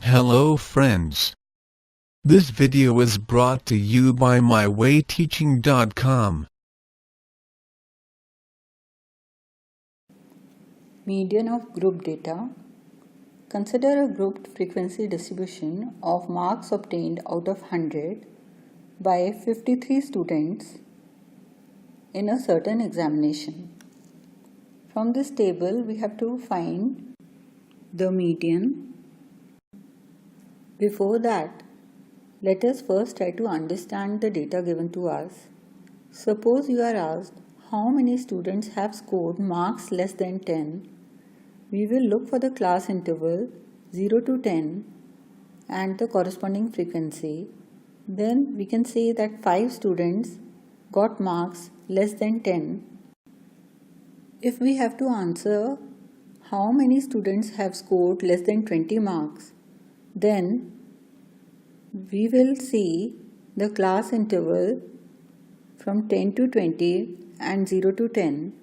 Hello friends. This video is brought to you by mywayteaching.com. Median of group data. Consider a grouped frequency distribution of marks obtained out of 100 by 53 students in a certain examination. From this table, we have to find the median. Before that, let us first try to understand the data given to us. Suppose you are asked how many students have scored marks less than 10. We will look for the class interval 0 to 10 and the corresponding frequency. Then we can say that 5 students got marks less than 10. If we have to answer how many students have scored less than 20 marks, then we will see the class interval from 10 to 20 and 0 to 10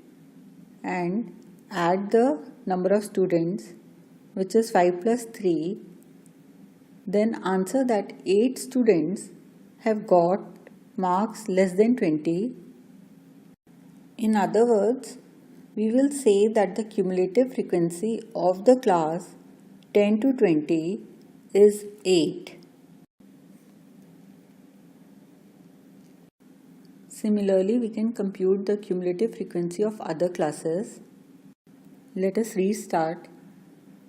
and add the number of students, which is 5 plus 3, then answer that 8 students have got marks less than 20. In other words, we will say that the cumulative frequency of the class 10 to 20 is 8. Similarly, we can compute the cumulative frequency of other classes. Let us restart.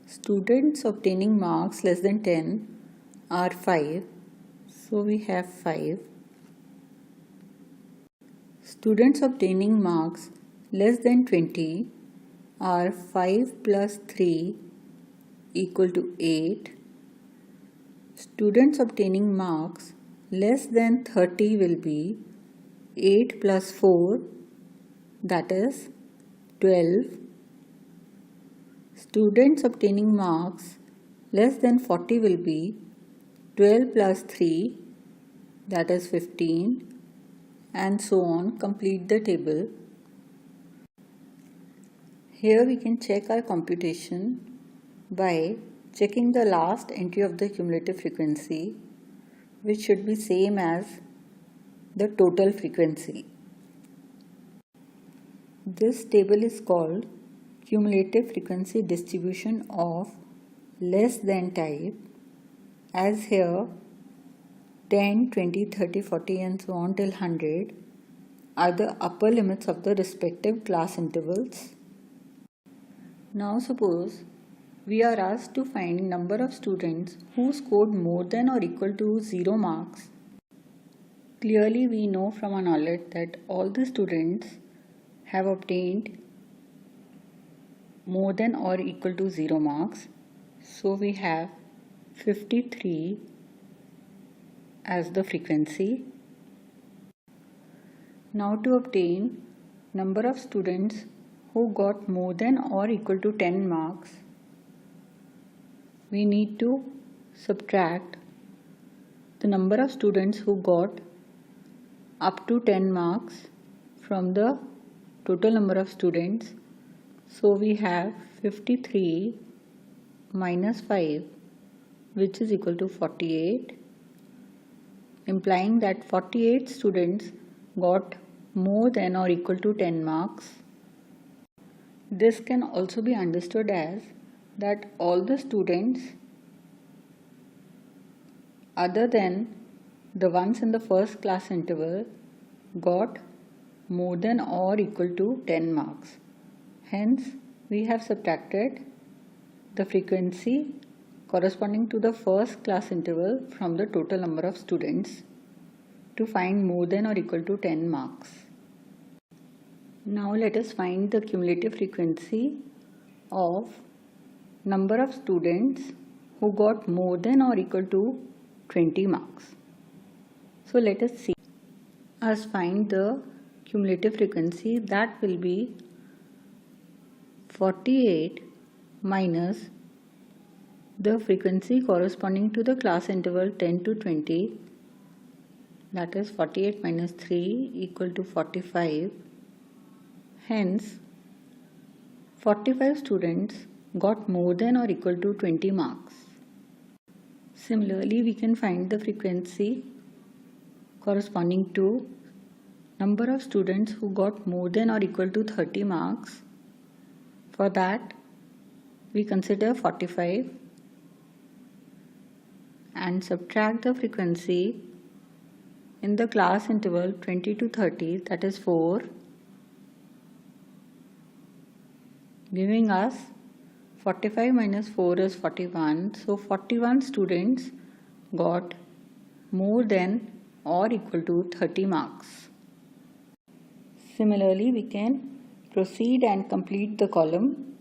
Students obtaining marks less than 10 are 5. So we have 5. Students obtaining marks less than 20 are 5 plus 3 equal to 8. Students obtaining marks less than 30 will be 8 plus 4, that is 12. Students obtaining marks less than 40 will be 12 plus 3, that is 15, and so on. Complete the table. Here we can check our computation by checking the last entry of the cumulative frequency, which should be same as the total frequency. This table is called cumulative frequency distribution of less than type, as here 10, 20, 30, 40 and so on till 100 are the upper limits of the respective class intervals. Now suppose we are asked to find number of students who scored more than or equal to 0 marks. Clearly we know from our knowledge that all the students have obtained more than or equal to 0 marks. So we have 53 as the frequency. Now to obtain number of students who got more than or equal to 10 marks, we need to subtract the number of students who got up to 10 marks from the total number of students. So we have 53 minus 5, which is equal to 48, implying that 48 students got more than or equal to 10 marks. This can also be understood as that all the students other than the ones in the first class interval got more than or equal to 10 marks. Hence, we have subtracted the frequency corresponding to the first class interval from the total number of students to find more than or equal to 10 marks. Now let us find the cumulative frequency of number of students who got more than or equal to 20 marks. So let us see. As find the cumulative frequency, that will be 48 minus the frequency corresponding to the class interval 10 to 20, that is 48 minus 3 equal to 45. Hence, 45 students got more than or equal to 20 marks. Similarly, we can find the frequency corresponding to number of students who got more than or equal to 30 marks. For that, we consider 45 and subtract the frequency in the class interval 20 to 30, that is 4, giving us 45 minus 4 is 41. So 41 students got more than or equal to 30 marks. Similarly, we can proceed and complete the column.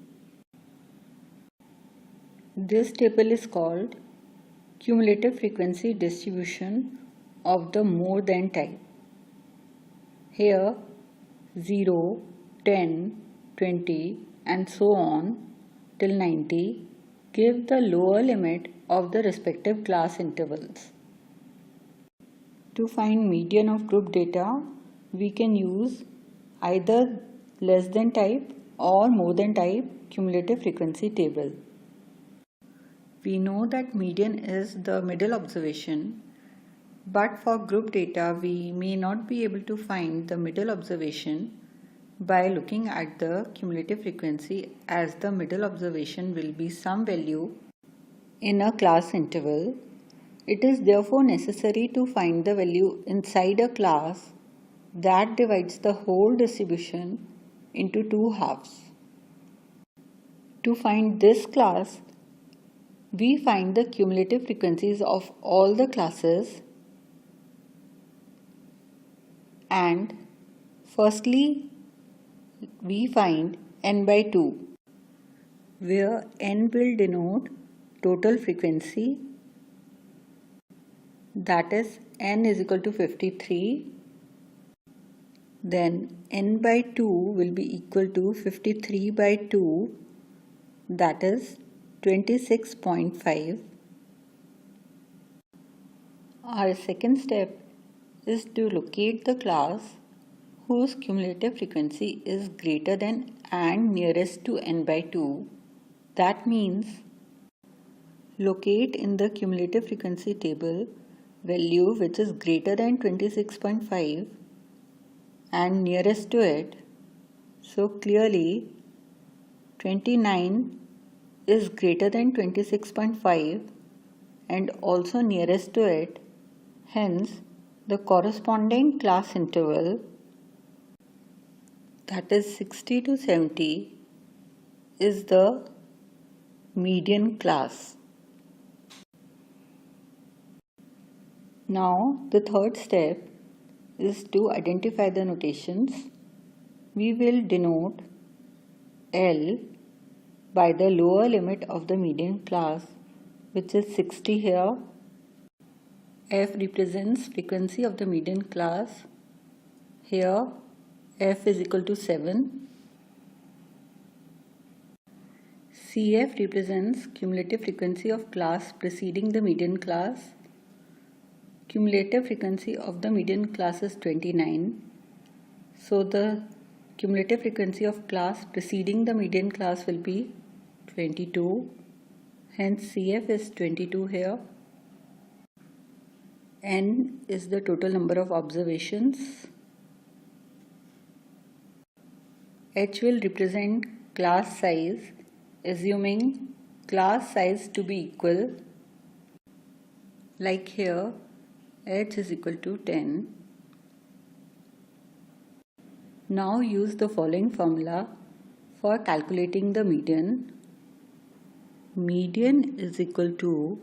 This table is called cumulative frequency distribution of the more than type. Here 0, 10, 20 and so on till 90 give the lower limit of the respective class intervals. To find median of group data, we can use either less than type or more than type cumulative frequency table. We know that median is the middle observation, but for group data we may not be able to find the middle observation by looking at the cumulative frequency, as the middle observation will be some value in a class interval. It is therefore necessary to find the value inside a class that divides the whole distribution into two halves. To find this class, we find the cumulative frequencies of all the classes, and firstly we find n by 2, where n will denote total frequency, that is n is equal to 53. Then n by 2 will be equal to 53 by 2, that is 26.5. Our second step is to locate the class whose cumulative frequency is greater than and nearest to n by 2. That means locate in the cumulative frequency table value which is greater than 26.5 and nearest to it. So clearly 29 is greater than 26.5 and also nearest to it. Hence, the corresponding class interval, that is 60 to 70, is the median class. Now, the third step is to identify the notations. We will denote L by the lower limit of the median class, which is 60 here. F represents frequency of the median class. Here F is equal to 7. CF represents cumulative frequency of class preceding the median class. Cumulative frequency of the median class is 29. So the cumulative frequency of class preceding the median class will be 22. Hence CF is 22 here. N is the total number of observations. H will represent class size, assuming class size to be equal. Like here, H is equal to 10. Now use the following formula for calculating the median. Median is equal to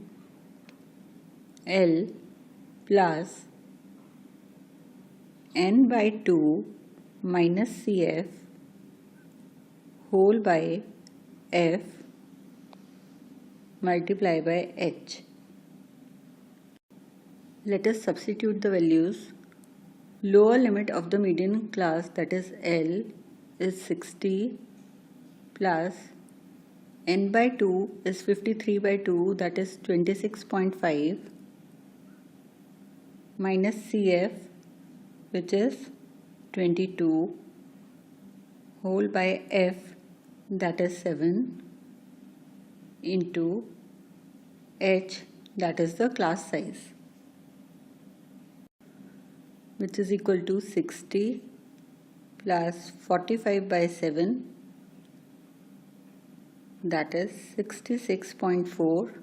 L plus n by 2 minus CF whole by F multiplied by H. Let us substitute the values. Lower limit of the median class, that is L, is 60 plus n by 2 is 53 by 2, that is 26.5, minus CF, which is 22, whole by F, that is 7, into H, that is the class size, which is equal to 60 plus 45 by 7, that is 66.4.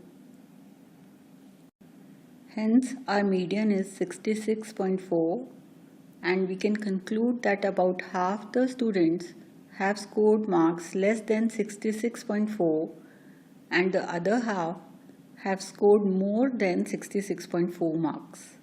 Hence our median is 66.4, and we can conclude that about half the students have scored marks less than 66.4 and the other half have scored more than 66.4 marks.